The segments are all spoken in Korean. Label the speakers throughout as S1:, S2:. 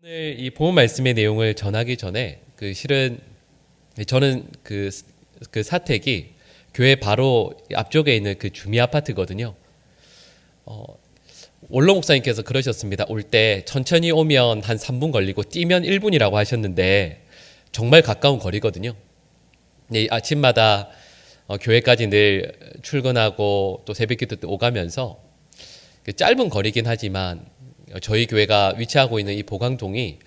S1: 오늘 이 본문 말씀의 내용을 전하기 전에 실은 저는 그 사택이 교회 바로 앞쪽에 있는 그 주미 아파트거든요. 원로 목사님께서 그러셨습니다. 올 때 천천히 오면 한 3분 걸리고 뛰면 1분이라고 하셨는데 정말 가까운 거리거든요. 아침마다 교회까지 늘 출근하고 또 새벽기도 때 오가면서 짧은 거리긴 하지만 저희 교회가 위치하고 있는 이 보강동이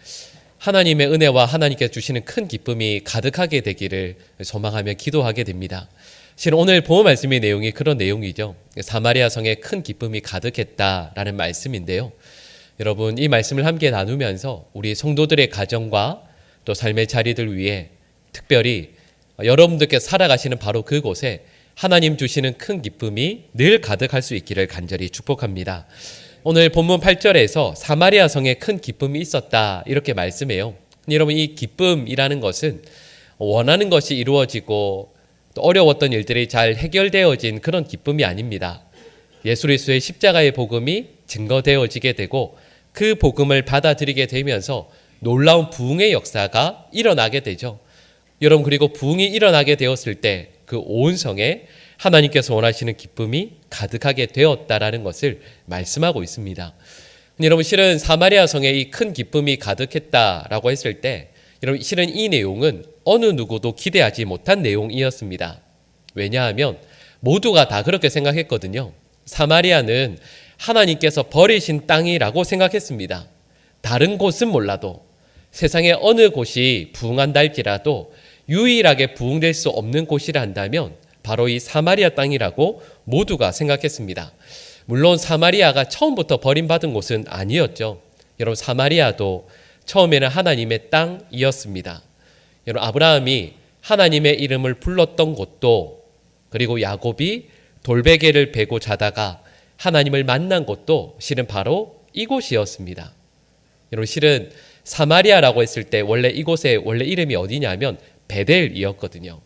S1: 하나님의 은혜와 하나님께서 주시는 큰 기쁨이 가득하게 되기를 소망하며 기도하게 됩니다. 실은 오늘 본문 말씀의 내용이 그런 내용이죠. 사마리아 성에 큰 기쁨이 가득했다라는 말씀인데요. 여러분, 이 말씀을 함께 나누면서 우리 성도들의 가정과 또 삶의 자리들 위해 특별히 여러분들께서 살아가시는 바로 그곳에 하나님 주시는 큰 기쁨이 늘 가득할 수 있기를 간절히 축복합니다. 오늘 본문 8절에서 사마리아 성에 큰 기쁨이 있었다 이렇게 말씀해요. 여러분, 이 기쁨이라는 것은 원하는 것이 이루어지고 또 어려웠던 일들이 잘 해결되어진 그런 기쁨이 아닙니다. 예수 그리스도의 십자가의 복음이 증거되어지게 되고 그 복음을 받아들이게 되면서 놀라운 부흥의 역사가 일어나게 되죠. 여러분, 그리고 부흥이 일어나게 되었을 때 그 온 성에 하나님께서 원하시는 기쁨이 가득하게 되었다라는 것을 말씀하고 있습니다. 여러분, 실은 사마리아 성에 이 큰 기쁨이 가득했다라고 했을 때 여러분, 실은 이 내용은 어느 누구도 기대하지 못한 내용이었습니다. 왜냐하면 모두가 다 그렇게 생각했거든요. 사마리아는 하나님께서 버리신 땅이라고 생각했습니다. 다른 곳은 몰라도 세상의 어느 곳이 부흥한다 할지라도 유일하게 부흥될 수 없는 곳이라 한다면 바로 이 사마리아 땅이라고 모두가 생각했습니다. 물론 사마리아가 처음부터 버림받은 곳은 아니었죠. 여러분, 사마리아도 처음에는 하나님의 땅이었습니다. 여러분, 아브라함이 하나님의 이름을 불렀던 곳도, 그리고 야곱이 돌베개를 베고 자다가 하나님을 만난 곳도 실은 바로 이곳이었습니다. 여러분, 실은 사마리아라고 했을 때 원래 이곳의 원래 이름이 어디냐면 베델이었거든요.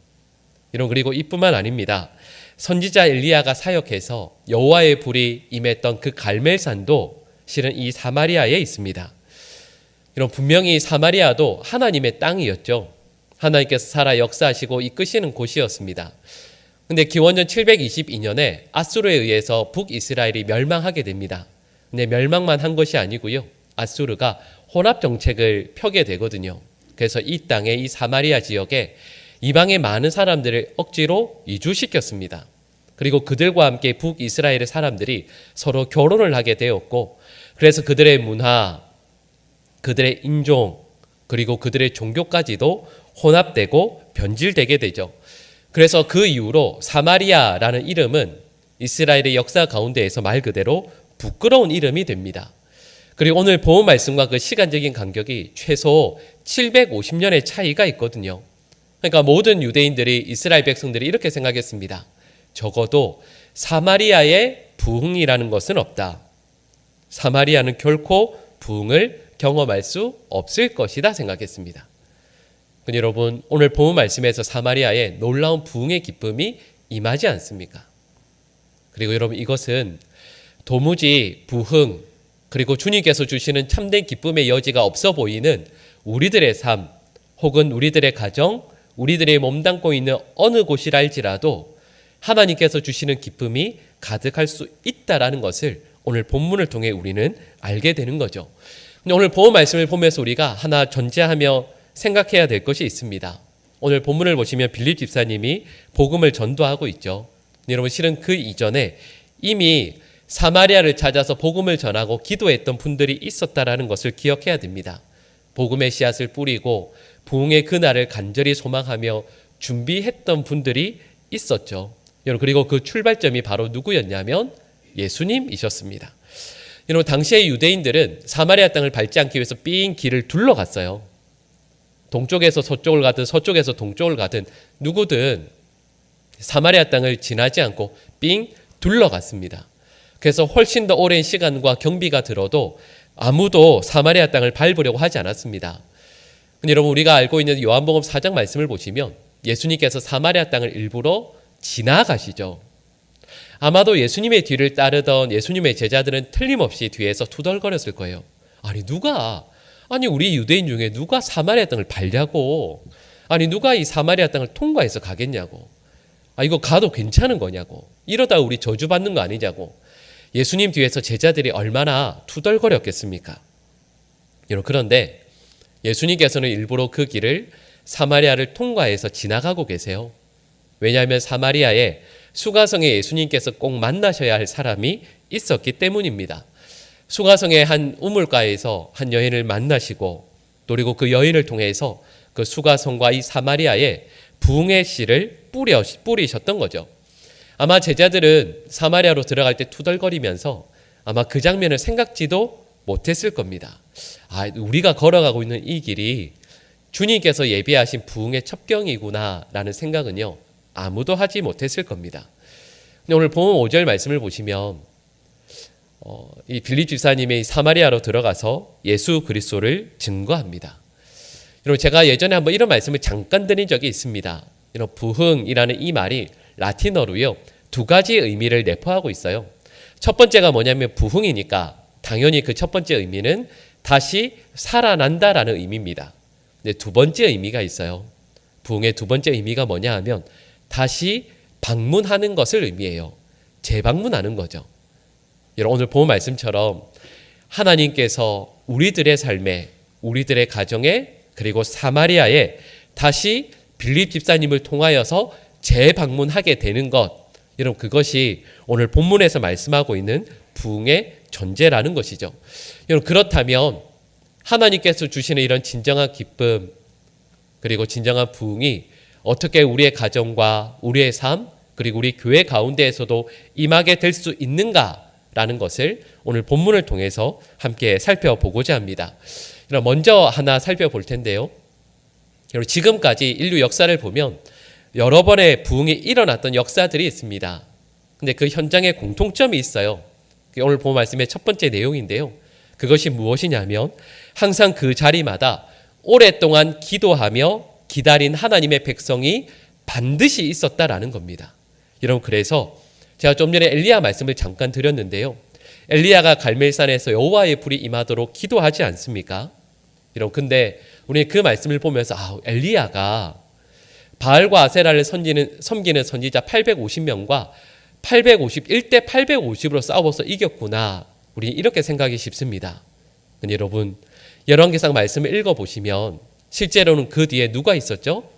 S1: 여러분, 그리고 이뿐만 아닙니다. 선지자 엘리야가 사역해서 여호와의 불이 임했던 그 갈멜산도 실은 이 사마리아에 있습니다. 여러분, 분명히 사마리아도 하나님의 땅이었죠. 하나님께서 살아 역사하시고 이끄시는 곳이었습니다. 근데 기원전 722년에 아수르에 의해서 북이스라엘이 멸망하게 됩니다. 근데 멸망만 한 것이 아니고요. 아수르가 혼합 정책을 펴게 되거든요. 그래서 이 땅에, 이 사마리아 지역에 이방의 많은 사람들을 억지로 이주시켰습니다. 그리고 그들과 함께 북이스라엘의 사람들이 서로 결혼을 하게 되었고, 그래서 그들의 문화, 그들의 인종, 그리고 그들의 종교까지도 혼합되고 변질되게 되죠. 그래서 그 이후로 사마리아라는 이름은 이스라엘의 역사 가운데에서 말 그대로 부끄러운 이름이 됩니다. 그리고 오늘 본문 말씀과 그 시간적인 간격이 최소 750년의 차이가 있거든요. 그러니까 모든 유대인들이, 이스라엘 백성들이 이렇게 생각했습니다. 적어도 사마리아의 부흥이라는 것은 없다. 사마리아는 결코 부흥을 경험할 수 없을 것이다 생각했습니다. 여러분, 오늘 본문 말씀에서 사마리아에 놀라운 부흥의 기쁨이 임하지 않습니까? 그리고 여러분, 이것은 도무지 부흥, 그리고 주님께서 주시는 참된 기쁨의 여지가 없어 보이는 우리들의 삶, 혹은 우리들의 가정, 우리들의 몸담고 있는 어느 곳이라 할지라도 하나님께서 주시는 기쁨이 가득할 수 있다라는 것을 오늘 본문을 통해 우리는 알게 되는 거죠. 근데 오늘 본문 말씀을 보면서 우리가 하나 전제하며 생각해야 될 것이 있습니다. 오늘 본문을 보시면 빌립 집사님이 복음을 전도하고 있죠. 여러분, 실은 그 이전에 이미 사마리아를 찾아서 복음을 전하고 기도했던 분들이 있었다라는 것을 기억해야 됩니다. 복음의 씨앗을 뿌리고 부흥의 그날을 간절히 소망하며 준비했던 분들이 있었죠. 여러분, 그리고 그 출발점이 바로 누구였냐면 예수님이셨습니다. 여러분, 당시의 유대인들은 사마리아 땅을 밟지 않기 위해서 삥 길을 둘러갔어요. 동쪽에서 서쪽을 가든 서쪽에서 동쪽을 가든 누구든 사마리아 땅을 지나지 않고 삥 둘러갔습니다. 그래서 훨씬 더 오랜 시간과 경비가 들어도 아무도 사마리아 땅을 밟으려고 하지 않았습니다. 근데 여러분, 우리가 알고 있는 요한복음 4장 말씀을 보시면 예수님께서 사마리아 땅을 일부러 지나가시죠. 아마도 예수님의 뒤를 따르던 예수님의 제자들은 틀림없이 뒤에서 투덜거렸을 거예요. 아니, 누가 아니 우리 유대인 중에 누가 사마리아 땅을 밟냐고. 아니 누가 이 사마리아 땅을 통과해서 가겠냐고. 이거 가도 괜찮은 거냐고. 이러다 우리 저주받는 거 아니냐고. 예수님 뒤에서 제자들이 얼마나 투덜거렸겠습니까? 그런데 예수님께서는 일부러 그 길을 사마리아를 통과해서 지나가고 계세요. 왜냐하면 사마리아에 수가성에 예수님께서 꼭 만나셔야 할 사람이 있었기 때문입니다. 수가성의 한 우물가에서 한 여인을 만나시고, 그리고 그 여인을 통해서 그 수가성과 이 사마리아에 부흥의 씨를 뿌리셨던 거죠. 아마 제자들은 사마리아로 들어갈 때 투덜거리면서 아마 그 장면을 생각지도 못했을 겁니다. 우리가 걸어가고 있는 이 길이 주님께서 예비하신 부흥의 첩경이구나 라는 생각은요, 아무도 하지 못했을 겁니다. 오늘 본문 5절 말씀을 보시면 이 빌립 집사님이 사마리아로 들어가서 예수 그리스도를 증거합니다. 여러분, 제가 예전에 한번 이런 말씀을 잠깐 드린 적이 있습니다. 이런 부흥이라는 이 말이 라틴어로요, 두 가지 의미를 내포하고 있어요. 첫 번째가 뭐냐면 부흥이니까 당연히 그 첫 번째 의미는 다시 살아난다라는 의미입니다. 근데 두 번째 의미가 있어요. 부흥의 두 번째 의미가 뭐냐 하면 다시 방문하는 것을 의미해요. 재방문하는 거죠. 여러분, 오늘 본 말씀처럼 하나님께서 우리들의 삶에, 우리들의 가정에, 그리고 사마리아에 다시 빌립 집사님을 통하여서 재방문하게 되는 것, 여러분, 그것이 오늘 본문에서 말씀하고 있는 부흥의 전제라는 것이죠. 여러분, 그렇다면 하나님께서 주시는 이런 진정한 기쁨, 그리고 진정한 부흥이 어떻게 우리의 가정과 우리의 삶, 그리고 우리 교회 가운데에서도 임하게 될 수 있는가라는 것을 오늘 본문을 통해서 함께 살펴보고자 합니다. 먼저 하나 살펴볼 텐데요. 지금까지 인류 역사를 보면 여러 번의 부흥이 일어났던 역사들이 있습니다. 근데 그 현장에 공통점이 있어요. 오늘 본 말씀의 첫 번째 내용인데요. 그것이 무엇이냐면 항상 그 자리마다 오랫동안 기도하며 기다린 하나님의 백성이 반드시 있었다라는 겁니다. 여러분, 그래서 제가 좀 전에 엘리야 말씀을 잠깐 드렸는데요. 엘리야가 갈멜산에서 여호와의 불이 임하도록 기도하지 않습니까? 여러분, 근데 우리 그 말씀을 보면서 엘리야가 바알과 아세라를 섬기는 선지자 850명과 851대 850으로 싸워서 이겼구나. 우리 이렇게 생각이 쉽습니다. 근데 여러분, 열왕기상 말씀을 읽어보시면 실제로는 그 뒤에 누가 있었죠?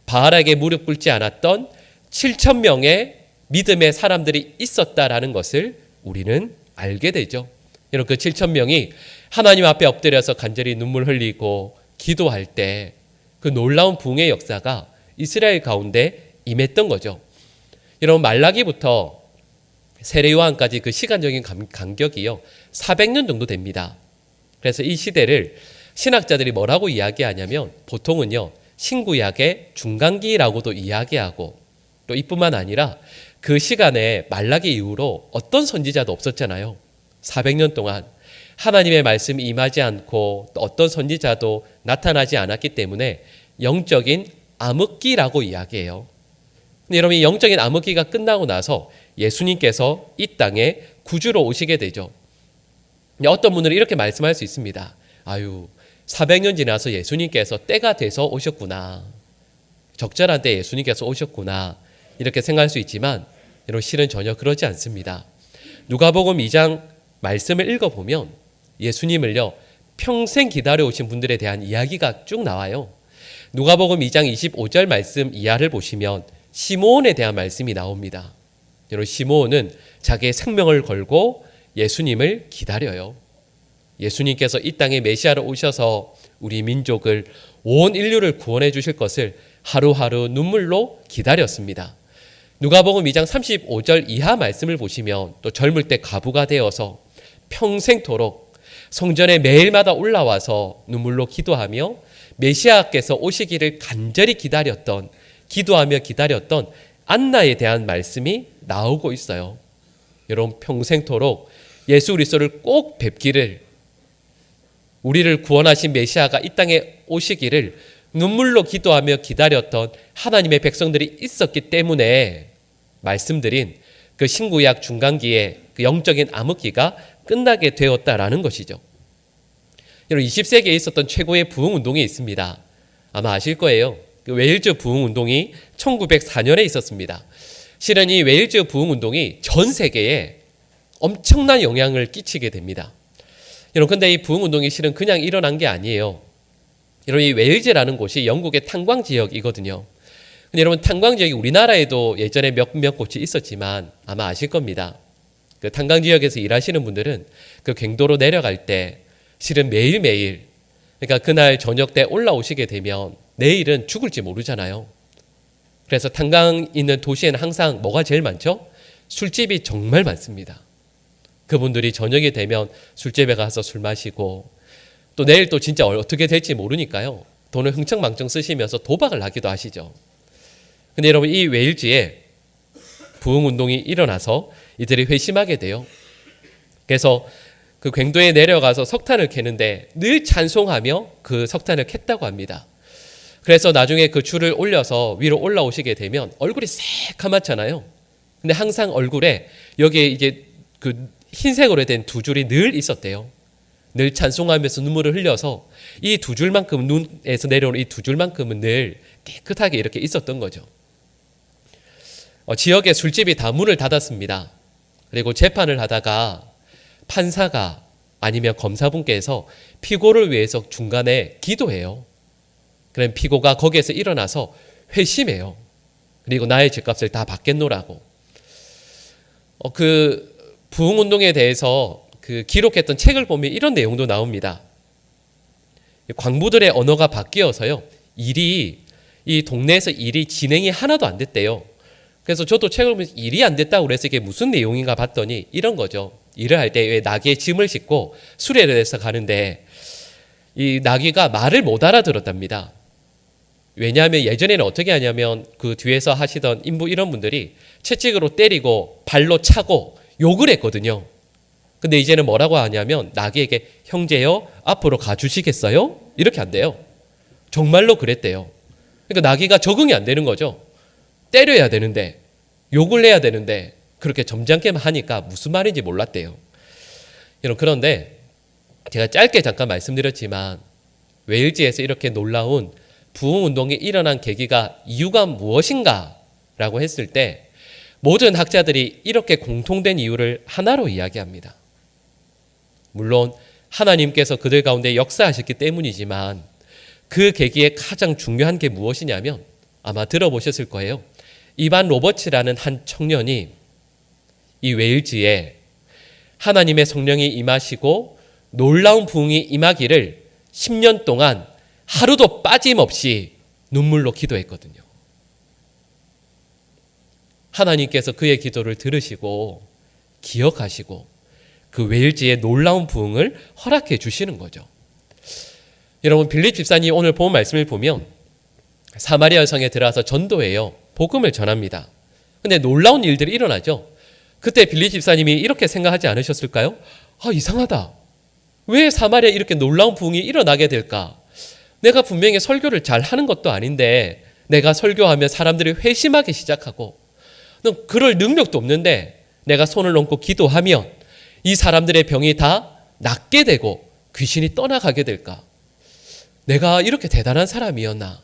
S1: 바알에게 무릎 꿇지 않았던 7,000명의 믿음의 사람들이 있었다라는 것을 우리는 알게 되죠. 여러분, 그 7,000명이 하나님 앞에 엎드려서 간절히 눈물 흘리고 기도할 때 그 놀라운 부흥의 역사가 이스라엘 가운데 임했던 거죠. 여러분, 말라기부터 세례요한까지 그 시간적인 간격이요 400년 정도 됩니다. 그래서 이 시대를 신학자들이 뭐라고 이야기하냐면 보통은요 신구약의 중간기라고도 이야기하고, 또 이뿐만 아니라 그 시간에 말라기 이후로 어떤 선지자도 없었잖아요. 400년 동안 하나님의 말씀이 임하지 않고 또 어떤 선지자도 나타나지 않았기 때문에 영적인 암흑기라고 이야기해요. 근데 여러분, 이 영적인 암흑기가 끝나고 나서 예수님께서 이 땅에 구주로 오시게 되죠. 어떤 분들은 이렇게 말씀할 수 있습니다. 400년 지나서 예수님께서 때가 돼서 오셨구나. 적절한 때 예수님께서 오셨구나. 이렇게 생각할 수 있지만 여러분, 실은 전혀 그러지 않습니다. 누가복음 2장 말씀을 읽어보면 예수님을요 평생 기다려오신 분들에 대한 이야기가 쭉 나와요. 누가복음 2장 25절 말씀 이하를 보시면 시므온에 대한 말씀이 나옵니다. 여러분, 시므온은 자기의 생명을 걸고 예수님을 기다려요. 예수님께서 이 땅에 메시아로 오셔서 우리 민족을, 온 인류를 구원해 주실 것을 하루하루 눈물로 기다렸습니다. 누가복음 2장 35절 이하 말씀을 보시면 또 젊을 때 과부가 되어서 평생토록 성전에 매일마다 올라와서 눈물로 기도하며 메시아께서 오시기를 간절히 기도하며 기다렸던 안나에 대한 말씀이 나오고 있어요. 여러분, 평생토록 예수 그리스도를 꼭 뵙기를, 우리를 구원하신 메시아가 이 땅에 오시기를 눈물로 기도하며 기다렸던 하나님의 백성들이 있었기 때문에 말씀드린 그 신구약 중간기에 그 영적인 암흑기가 끝나게 되었다라는 것이죠. 이런 20세기에 있었던 최고의 부흥운동이 있습니다. 아마 아실 거예요. 그 웨일즈 부흥운동이 1904년에 있었습니다. 실은 이 웨일즈 부흥운동이 전 세계에 엄청난 영향을 끼치게 됩니다. 여러분, 근데 이 부흥운동이 실은 그냥 일어난 게 아니에요. 여러분, 이 웨일즈라는 곳이 영국의 탄광 지역이거든요. 근데 여러분, 탄광 지역이 우리나라에도 예전에 몇몇 곳이 있었지만 아마 아실 겁니다. 그 탄광 지역에서 일하시는 분들은 그 갱도로 내려갈 때 실은 매일매일, 그러니까 그날 저녁 때 올라오시게 되면 내일은 죽을지 모르잖아요. 그래서 탄광 있는 도시에는 항상 뭐가 제일 많죠? 술집이 정말 많습니다. 그분들이 저녁이 되면 술집에 가서 술 마시고, 또 내일 또 진짜 어떻게 될지 모르니까요, 돈을 흥청망청 쓰시면서 도박을 하기도 하시죠. 근데 여러분, 이 웨일즈에 부흥운동이 일어나서 이들이 회심하게 돼요. 그래서 그 갱도에 내려가서 석탄을 캐는데 늘 찬송하며 그 석탄을 캤다고 합니다. 그래서 나중에 그 줄을 올려서 위로 올라오시게 되면 얼굴이 새카맣잖아요. 근데 항상 얼굴에 여기에 이제 그 흰색으로 된 두 줄이 늘 있었대요. 늘 찬송하면서 눈물을 흘려서 이 두 줄만큼, 눈에서 내려오는 이 두 줄만큼은 늘 깨끗하게 이렇게 있었던 거죠. 지역의 술집이 다 문을 닫았습니다. 그리고 재판을 하다가 판사가 아니면 검사분께서 피고를 위해서 중간에 기도해요. 그럼 피고가 거기에서 일어나서 회심해요. 그리고 나의 죄값을 다 받겠노라고. 그 부흥운동에 대해서 그 기록했던 책을 보면 이런 내용도 나옵니다. 광부들의 언어가 바뀌어서요, 이 동네에서 일이 진행이 하나도 안 됐대요. 그래서 저도 책을 보면서 일이 안 됐다고 그래서 이게 무슨 내용인가 봤더니 이런 거죠. 일을 할 때 왜 나귀에 짐을 싣고 수레를 해서 가는데 이 나귀가 말을 못 알아들었답니다. 왜냐하면 예전에는 어떻게 하냐면 그 뒤에서 하시던 인부 이런 분들이 채찍으로 때리고 발로 차고 욕을 했거든요. 근데 이제는 뭐라고 하냐면 나귀에게 형제여 앞으로 가주시겠어요? 이렇게 한대요. 정말로 그랬대요. 그러니까 나귀가 적응이 안 되는 거죠. 때려야 되는데, 욕을 내야 되는데 그렇게 점잖게만 하니까 무슨 말인지 몰랐대요. 그런데 제가 짧게 잠깐 말씀드렸지만 웨일즈에서 이렇게 놀라운 부흥운동이 일어난 계기가 이유가 무엇인가 라고 했을 때 모든 학자들이 이렇게 공통된 이유를 하나로 이야기합니다. 물론 하나님께서 그들 가운데 역사하셨기 때문이지만 그 계기의 가장 중요한 게 무엇이냐면 아마 들어보셨을 거예요. 이반 로버츠라는 한 청년이 이 웨일즈에 하나님의 성령이 임하시고 놀라운 부흥이 임하기를 10년 동안 하루도 빠짐없이 눈물로 기도했거든요. 하나님께서 그의 기도를 들으시고 기억하시고 그 웨일즈의 놀라운 부흥을 허락해 주시는 거죠. 여러분, 빌립 집사님 오늘 본 말씀을 보면 사마리아 성에 들어와서 전도해요. 복음을 전합니다. 근데 놀라운 일들이 일어나죠. 그때 빌립 집사님이 이렇게 생각하지 않으셨을까요? 이상하다. 왜 사마리아에 이렇게 놀라운 부흥이 일어나게 될까? 내가 분명히 설교를 잘 하는 것도 아닌데 내가 설교하면 사람들이 회심하기 시작하고 그럴 능력도 없는데 내가 손을 얹고 기도하면 이 사람들의 병이 다 낫게 되고 귀신이 떠나가게 될까? 내가 이렇게 대단한 사람이었나?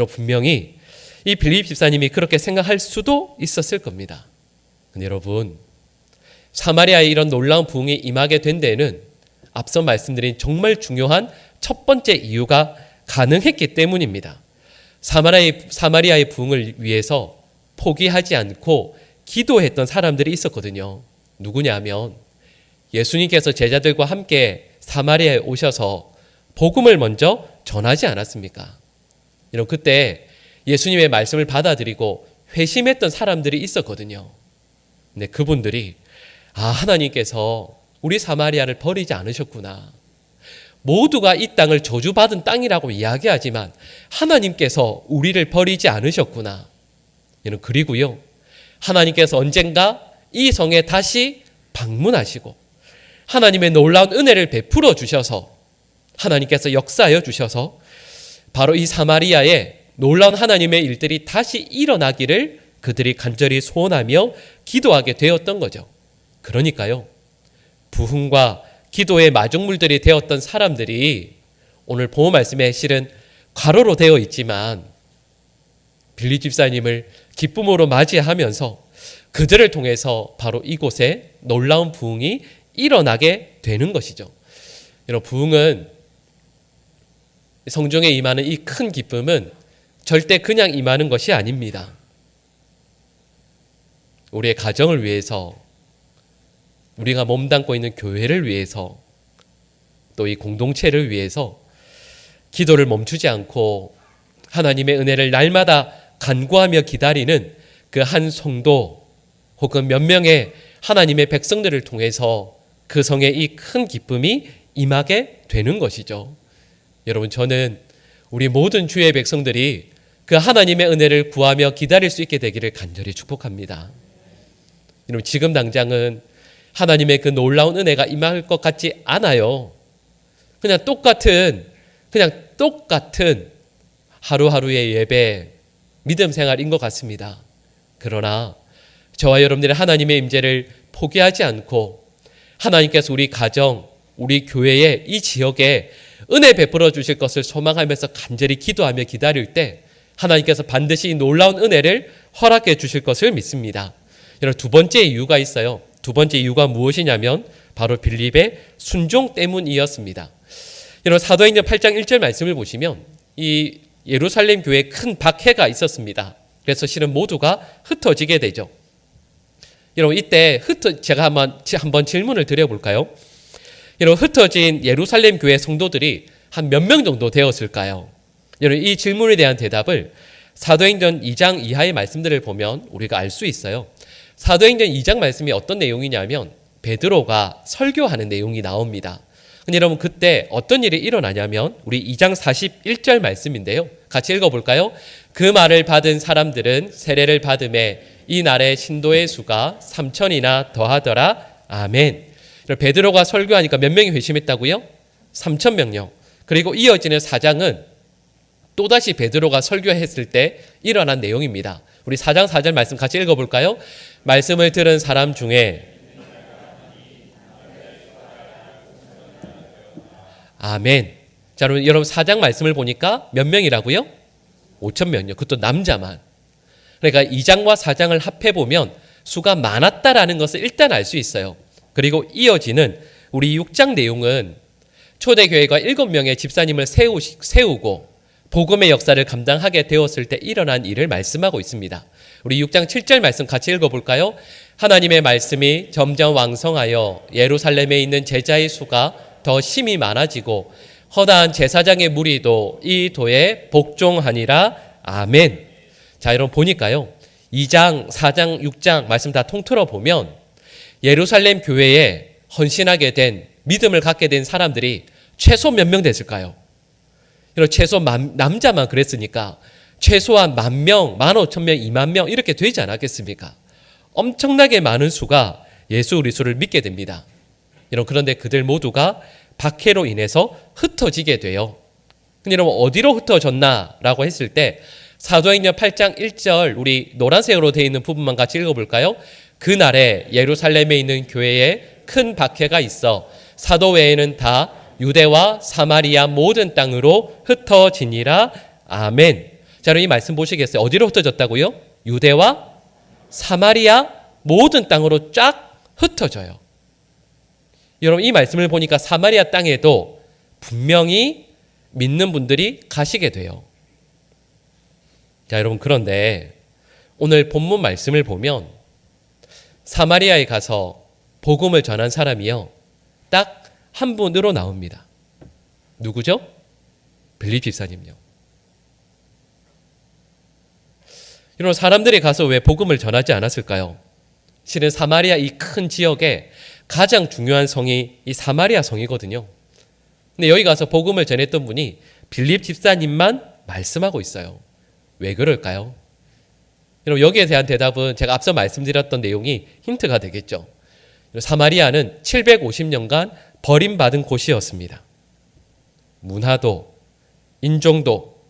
S1: 분명히 이 빌립 집사님이 그렇게 생각할 수도 있었을 겁니다. 근데 여러분, 사마리아에 이런 놀라운 부흥이 임하게 된 데에는 앞서 말씀드린 정말 중요한 첫 번째 이유가 가능했기 때문입니다. 사마리아의 부흥을 위해서 포기하지 않고 기도했던 사람들이 있었거든요. 누구냐면 예수님께서 제자들과 함께 사마리아에 오셔서 복음을 먼저 전하지 않았습니까? 그때 예수님의 말씀을 받아들이고 회심했던 사람들이 있었거든요. 근데 그분들이 하나님께서 우리 사마리아를 버리지 않으셨구나. 모두가 이 땅을 저주받은 땅이라고 이야기하지만 하나님께서 우리를 버리지 않으셨구나. 그리고요, 하나님께서 언젠가 이 성에 다시 방문하시고 하나님의 놀라운 은혜를 베풀어 주셔서 하나님께서 역사하여 주셔서 바로 이 사마리아에 놀라운 하나님의 일들이 다시 일어나기를 그들이 간절히 소원하며 기도하게 되었던 거죠. 그러니까요, 부흥과 기도의 마중물들이 되었던 사람들이 오늘 본문 말씀에 실은 괄호로 되어 있지만 빌립 집사님을 기쁨으로 맞이하면서 그들을 통해서 바로 이곳에 놀라운 부흥이 일어나게 되는 것이죠. 여러분, 부흥은 성중에 임하는 이 큰 기쁨은 절대 그냥 임하는 것이 아닙니다. 우리의 가정을 위해서, 우리가 몸담고 있는 교회를 위해서, 또 이 공동체를 위해서 기도를 멈추지 않고 하나님의 은혜를 날마다 간구하며 기다리는 그 한 성도 혹은 몇 명의 하나님의 백성들을 통해서 그 성에 이 큰 기쁨이 임하게 되는 것이죠. 여러분, 저는 우리 모든 주의 백성들이 그 하나님의 은혜를 구하며 기다릴 수 있게 되기를 간절히 축복합니다. 여러분, 지금 당장은 하나님의 그 놀라운 은혜가 임할 것 같지 않아요. 그냥 똑같은 하루하루의 예배, 믿음 생활인 것 같습니다. 그러나 저와 여러분들의 하나님의 임재를 포기하지 않고 하나님께서 우리 가정, 우리 교회에, 이 지역에 은혜 베풀어 주실 것을 소망하면서 간절히 기도하며 기다릴 때 하나님께서 반드시 놀라운 은혜를 허락해 주실 것을 믿습니다. 여러분, 두 번째 이유가 있어요. 두 번째 이유가 무엇이냐면 바로 빌립의 순종 때문이었습니다. 여러분, 사도행전 8장 1절 말씀을 보시면 이 예루살렘 교회에 큰 박해가 있었습니다. 그래서 실은 모두가 흩어지게 되죠. 여러분, 이때 제가 한번 질문을 드려볼까요? 여러분, 흩어진 예루살렘 교회 성도들이 한 몇 명 정도 되었을까요? 여러분, 이 질문에 대한 대답을 사도행전 2장 이하의 말씀들을 보면 우리가 알 수 있어요. 사도행전 2장 말씀이 어떤 내용이냐면 베드로가 설교하는 내용이 나옵니다. 근데 여러분, 그때 어떤 일이 일어나냐면 우리 2장 41절 말씀인데요. 같이 읽어볼까요? 그 말을 받은 사람들은 세례를 받음에 이 날에 신도의 수가 3,000이나 더하더라. 아멘. 베드로가 설교하니까 몇 명이 회심했다고요? 3,000명요. 그리고 이어지는 4장은 또다시 베드로가 설교했을 때 일어난 내용입니다. 우리 4장 4절 말씀 같이 읽어볼까요? 말씀을 들은 사람 중에 아멘. 자, 여러분 4장 말씀을 보니까 몇 명이라고요? 5,000명요. 그것도 남자만. 그러니까 2장과 4장을 합해보면 수가 많았다라는 것을 일단 알 수 있어요. 그리고 이어지는 우리 6장 내용은 초대교회가 7명의 집사님을 세우고 복음의 역사를 감당하게 되었을 때 일어난 일을 말씀하고 있습니다. 우리 6장 7절 말씀 같이 읽어볼까요? 하나님의 말씀이 점점 왕성하여 예루살렘에 있는 제자의 수가 더 심히 많아지고 허다한 제사장의 무리도 이 도에 복종하니라. 아멘. 자, 여러분 보니까요, 2장, 4장, 6장 말씀 다 통틀어 보면 예루살렘 교회에 헌신하게 된, 믿음을 갖게 된 사람들이 최소 몇 명 됐을까요? 최소 남자만 그랬으니까 최소한 10,000명, 15,000명, 20,000명 이렇게 되지 않았겠습니까? 엄청나게 많은 수가 예수 그리스도를 믿게 됩니다. 그런데 그들 모두가 박해로 인해서 흩어지게 돼요. 근데 여러분, 어디로 흩어졌나라고 했을 때 사도행전 8장 1절 우리 노란색으로 되어 있는 부분만 같이 읽어볼까요? 그날에 예루살렘에 있는 교회에 큰 박해가 있어 사도 외에는 다 유대와 사마리아 모든 땅으로 흩어지니라. 아멘. 자, 그럼 이 말씀 보시겠어요? 어디로 흩어졌다고요? 유대와 사마리아 모든 땅으로 쫙 흩어져요. 여러분, 이 말씀을 보니까 사마리아 땅에도 분명히 믿는 분들이 가시게 돼요. 자, 여러분, 그런데 오늘 본문 말씀을 보면 사마리아에 가서 복음을 전한 사람이요, 딱 한 분으로 나옵니다. 누구죠? 빌립 집사님요. 여러분, 사람들이 가서 왜 복음을 전하지 않았을까요? 실은 사마리아 이 큰 지역에 가장 중요한 성이 이 사마리아 성이거든요. 근데 여기 가서 복음을 전했던 분이 빌립 집사님만 말씀하고 있어요. 왜 그럴까요? 여러분, 여기에 대한 대답은 제가 앞서 말씀드렸던 내용이 힌트가 되겠죠. 사마리아는 750년간 버림받은 곳이었습니다. 문화도, 인종도,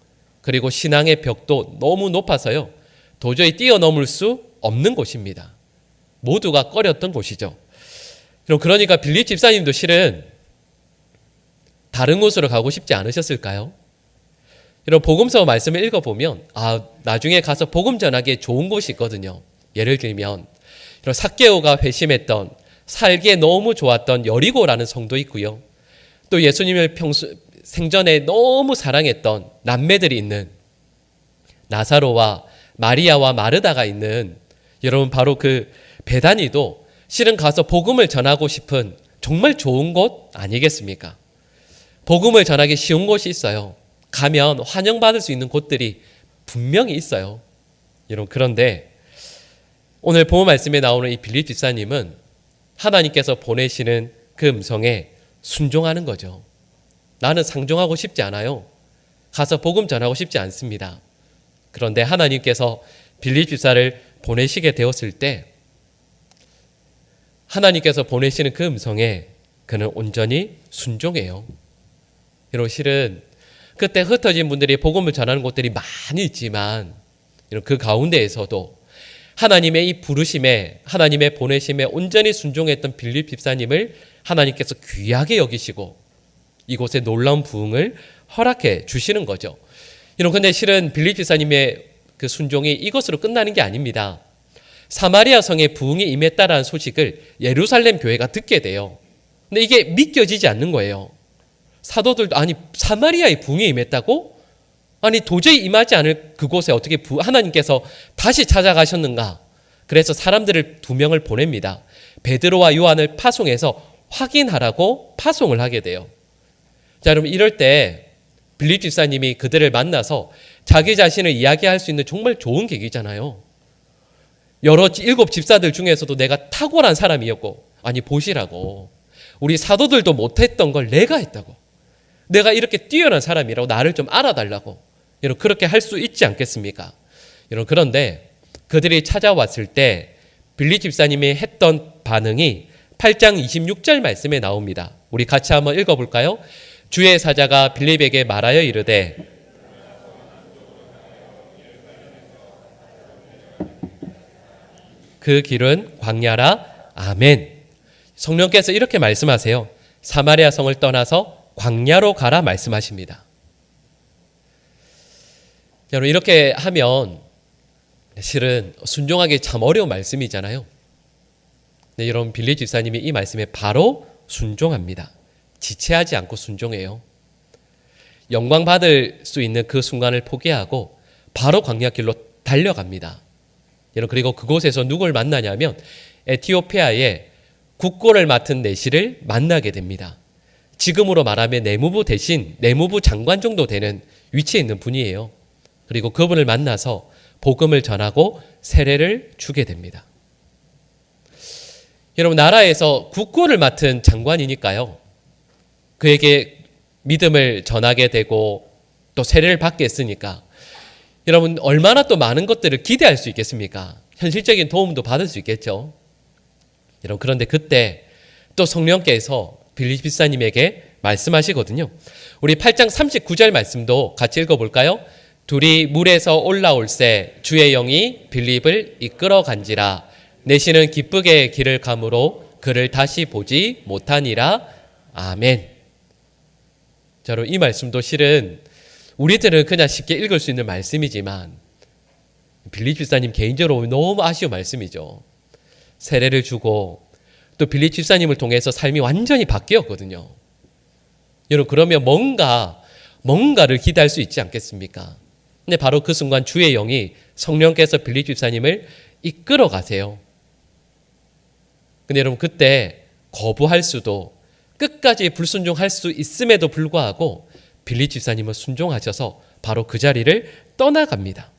S1: 그리고 신앙의 벽도 너무 높아서요, 도저히 뛰어넘을 수 없는 곳입니다. 모두가 꺼렸던 곳이죠. 그러니까 빌립 집사님도 실은 다른 곳으로 가고 싶지 않으셨을까요? 이런 복음서 말씀을 읽어보면 나중에 가서 복음 전하기에 좋은 곳이 있거든요. 예를 들면 이런 삭개오가 회심했던, 살기에 너무 좋았던 여리고라는 성도 있고요. 또 예수님을 생전에 너무 사랑했던 남매들이 있는 나사로와 마리아와 마르다가 있는, 여러분 바로 그 베다니도 실은 가서 복음을 전하고 싶은 정말 좋은 곳 아니겠습니까? 복음을 전하기 쉬운 곳이 있어요. 가면 환영받을 수 있는 곳들이 분명히 있어요. 여러분, 그런데 오늘 본문 말씀에 나오는 이 빌립 집사님은 하나님께서 보내시는 그 음성에 순종하는 거죠. 나는 상종하고 싶지 않아요. 가서 복음 전하고 싶지 않습니다. 그런데 하나님께서 빌립 집사를 보내시게 되었을 때 하나님께서 보내시는 그 음성에 그는 온전히 순종해요. 여러분, 실은 그때 흩어진 분들이 복음을 전하는 곳들이 많이 있지만 그 가운데에서도 하나님의 이 부르심에, 하나님의 보내심에 온전히 순종했던 빌립 집사님을 하나님께서 귀하게 여기시고 이곳에 놀라운 부흥을 허락해 주시는 거죠. 그런데 실은 빌립 집사님의 그 순종이 이것으로 끝나는 게 아닙니다. 사마리아 성에 부흥이 임했다라는 소식을 예루살렘 교회가 듣게 돼요. 근데 이게 믿겨지지 않는 거예요. 사도들도 사마리아에 부흥이 임했다고? 도저히 임하지 않을 그곳에 어떻게 하나님께서 다시 찾아가셨는가? 그래서 사람들을 2명을 보냅니다. 베드로와 요한을 파송해서 확인하라고 파송을 하게 돼요. 자, 여러분, 이럴 때 빌립 집사님이 그들을 만나서 자기 자신을 이야기할 수 있는 정말 좋은 계기잖아요. 여러 7 집사들 중에서도 내가 탁월한 사람이었고, 보시라고, 우리 사도들도 못했던 걸 내가 했다고, 내가 이렇게 뛰어난 사람이라고 나를 좀 알아달라고, 여러분, 그렇게 할 수 있지 않겠습니까? 여러분, 그런데 그들이 찾아왔을 때 빌립 집사님이 했던 반응이 8장 26절 말씀에 나옵니다. 우리 같이 한번 읽어볼까요? 주의 사자가 빌립에게 말하여 이르되 그 길은 광야라. 아멘. 성령께서 이렇게 말씀하세요. 사마리아 성을 떠나서 광야로 가라 말씀하십니다. 여러분, 이렇게 하면 실은 순종하기 참 어려운 말씀이잖아요. 네, 여러분, 빌립 집사님이 이 말씀에 바로 순종합니다. 지체하지 않고 순종해요. 영광 받을 수 있는 그 순간을 포기하고 바로 광야길로 달려갑니다. 여러분, 그리고 그곳에서 누굴 만나냐면 에티오피아의 국고를 맡은 내시를 만나게 됩니다. 지금으로 말하면 내무부 대신 내무부 장관 정도 되는 위치에 있는 분이에요. 그리고 그분을 만나서 복음을 전하고 세례를 주게 됩니다. 여러분, 나라에서 국고를 맡은 장관이니까요, 그에게 믿음을 전하게 되고 또 세례를 받게 했으니까 여러분, 얼마나 또 많은 것들을 기대할 수 있겠습니까? 현실적인 도움도 받을 수 있겠죠. 여러분, 그런데 그때 또 성령께서 빌립 집사님에게 말씀하시거든요. 우리 8장 39절 말씀도 같이 읽어볼까요? 둘이 물에서 올라올새 주의 영이 빌립을 이끌어 간지라. 내시는 기쁘게 길을 가므로 그를 다시 보지 못하니라. 아멘. 자, 이 말씀도 실은 우리들은 그냥 쉽게 읽을 수 있는 말씀이지만 빌립 집사님 개인적으로 너무 아쉬운 말씀이죠. 세례를 주고 또 빌립 집사님을 통해서 삶이 완전히 바뀌었거든요. 여러분, 그러면 뭔가를 기대할 수 있지 않겠습니까? 근데 바로 그 순간 주의 영이, 성령께서 빌립 집사님을 이끌어 가세요. 근데 여러분, 그때 거부할 수도, 끝까지 불순종할 수 있음에도 불구하고 빌립 집사님은 순종하셔서 바로 그 자리를 떠나갑니다.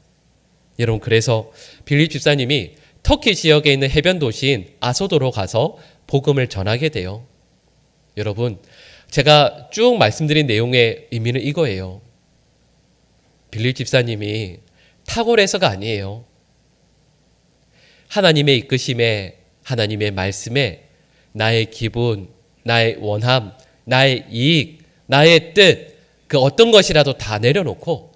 S1: 여러분, 그래서 빌립 집사님이 터키 지역에 있는 해변 도시인 아소도로 가서 복음을 전하게 돼요. 여러분, 제가 쭉 말씀드린 내용의 의미는 이거예요. 빌립 집사님이 탁월해서가 아니에요. 하나님의 이끄심에, 하나님의 말씀에 나의 기분, 나의 원함, 나의 이익, 나의 뜻, 그 어떤 것이라도 다 내려놓고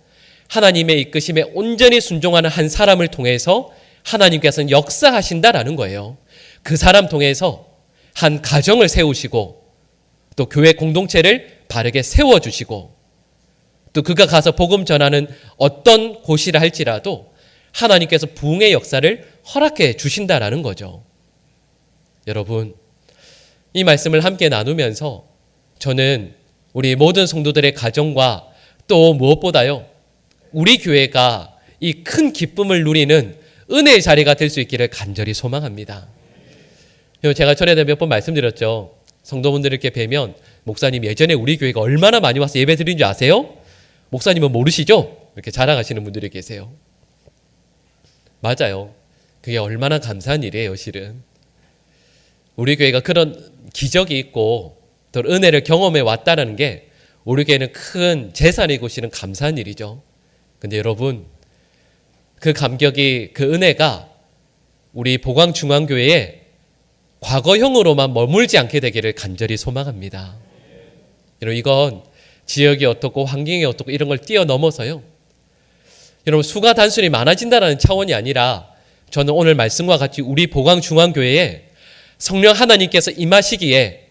S1: 하나님의 이끄심에 온전히 순종하는 한 사람을 통해서 하나님께서는 역사하신다라는 거예요. 그 사람 통해서 한 가정을 세우시고 또 교회 공동체를 바르게 세워주시고 또 그가 가서 복음 전하는 어떤 곳이라 할지라도 하나님께서 부흥의 역사를 허락해 주신다라는 거죠. 여러분, 이 말씀을 함께 나누면서 저는 우리 모든 성도들의 가정과 또 무엇보다요, 우리 교회가 이 큰 기쁨을 누리는 은혜의 자리가 될 수 있기를 간절히 소망합니다. 제가 전에 몇 번 말씀드렸죠. 성도분들께 뵈면 목사님 예전에 우리 교회가 얼마나 많이 와서 예배 드린 줄 아세요? 목사님은 모르시죠? 이렇게 자랑하시는 분들이 계세요. 맞아요. 그게 얼마나 감사한 일이에요, 실은. 우리 교회가 그런 기적이 있고 또 은혜를 경험해 왔다는 게 우리 교회는 큰 재산이고 실은 감사한 일이죠. 근데 여러분, 그 감격이, 그 은혜가 우리 보광중앙교회에 과거형으로만 머물지 않게 되기를 간절히 소망합니다. 여러분, 이건 지역이 어떻고 환경이 어떻고 이런 걸 뛰어넘어서요, 여러분, 수가 단순히 많아진다는 차원이 아니라 저는 오늘 말씀과 같이 우리 보광중앙교회에 성령 하나님께서 임하시기에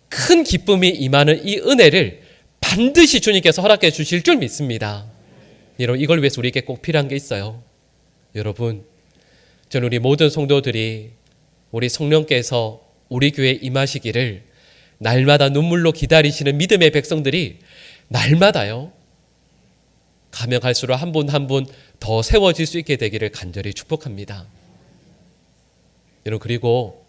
S1: 큰 기쁨이 임하는 이 은혜를 반드시 주님께서 허락해 주실 줄 믿습니다. 여러분, 이걸 위해서 우리에게 꼭 필요한 게 있어요. 여러분, 저는 우리 모든 성도들이 우리 성령께서 우리 교회에 임하시기를 날마다 눈물로 기다리시는 믿음의 백성들이 날마다요, 가면 갈수록 한 분 한 분 더 세워질 수 있게 되기를 간절히 축복합니다. 여러분, 그리고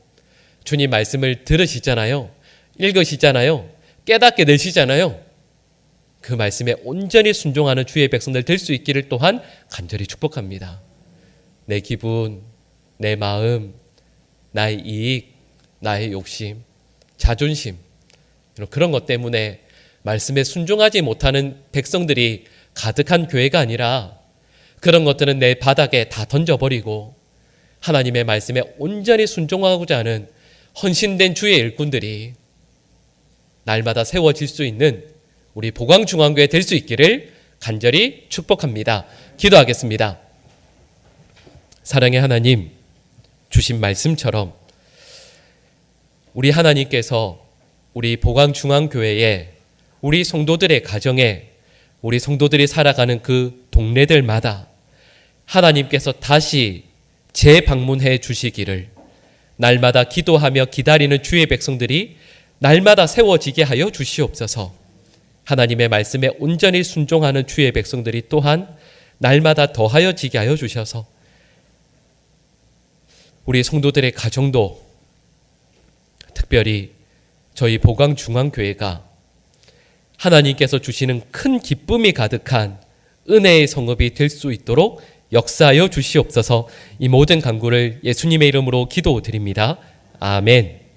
S1: 주님 말씀을 들으시잖아요. 읽으시잖아요. 깨닫게 되시잖아요. 그 말씀에 온전히 순종하는 주의 백성들 될 수 있기를 또한 간절히 축복합니다. 내 기분, 내 마음, 나의 이익, 나의 욕심, 자존심, 그런 것 때문에 말씀에 순종하지 못하는 백성들이 가득한 교회가 아니라 그런 것들은 내 바닥에 다 던져버리고 하나님의 말씀에 온전히 순종하고자 하는 헌신된 주의 일꾼들이 날마다 세워질 수 있는 우리 보광중앙교회 될 수 있기를 간절히 축복합니다. 기도하겠습니다. 사랑의 하나님, 주신 말씀처럼 우리 하나님께서 우리 보광중앙교회에 우리 성도들의 가정에 우리 성도들이 살아가는 그 동네들마다 하나님께서 다시 재방문해 주시기를 날마다 기도하며 기다리는 주의 백성들이 날마다 세워지게 하여 주시옵소서. 하나님의 말씀에 온전히 순종하는 주의 백성들이 또한 날마다 더하여 지게 하여 주셔서 우리 성도들의 가정도 특별히 저희 보광중앙교회가 하나님께서 주시는 큰 기쁨이 가득한 은혜의 성읍이 될 수 있도록 역사하여 주시옵소서. 이 모든 간구를 예수님의 이름으로 기도드립니다. 아멘.